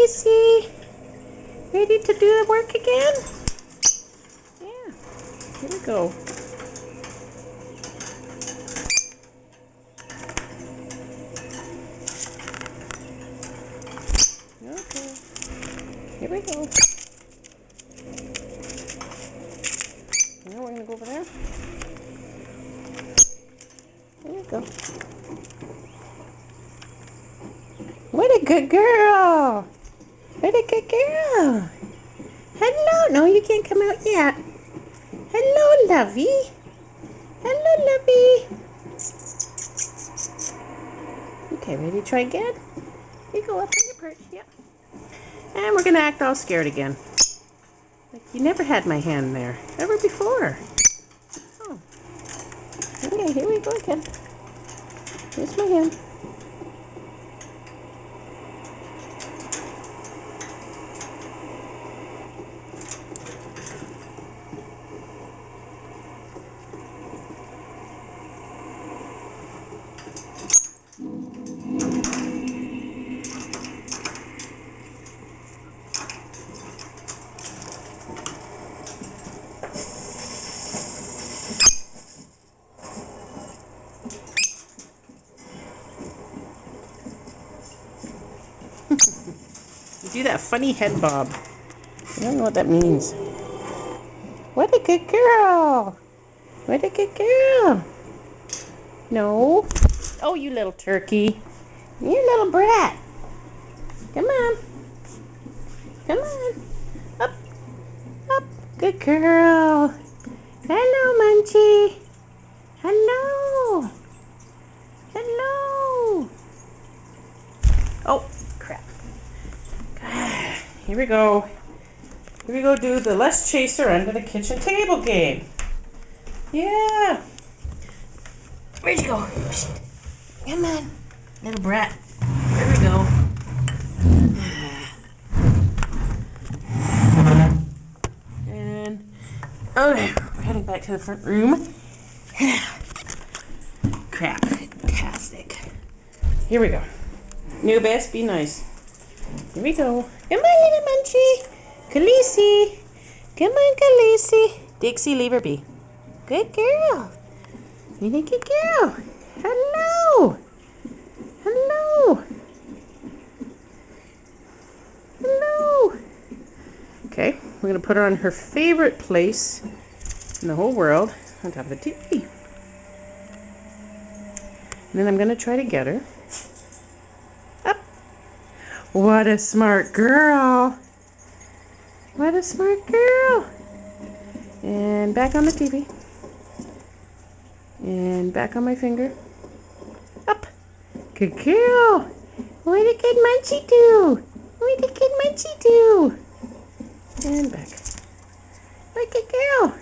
Khaleesi. Ready to do the work again? Yeah. Here we go. Okay. Here we go. Now we're going to go over there. There you go. What a good girl. What a good girl. Hello. No, you can't come out yet. Hello, Lovey. Hello, Lovey. Okay, ready to try again? You go up on your perch. Yep. And we're going to act all scared again. Like you never had my hand there. Ever before. Oh. Okay, here we go again. Here's my hand. You do that funny head bob. I don't know what that means. What a good girl. What a good girl. No. Oh, you little turkey. You little brat. Come on. Come on. Up. Up. Good girl. Hello, Munchie. Hello. Hello. Oh, crap. Here we go. Here we go do the Let's Chaser under the kitchen table game. Yeah. Where'd you go? Come on, little brat. There we go. And okay, we're heading back to the front room. Crap, fantastic. Here we go. New best, be nice. Here we go. Come on, little Munchie. Khaleesi. Come on, Khaleesi. Dixie, leave her be. Good girl. Really good girl. Hello. Hello. Hello. Okay, we're going to put her on her favorite place in the whole world, on top of the TV. And then I'm going to try to get her up. What a smart girl. What a smart girl. And back on the TV. And back on my finger. Up. Good girl. What did good Munchie do? What did good Munchie do? And back. What a good girl.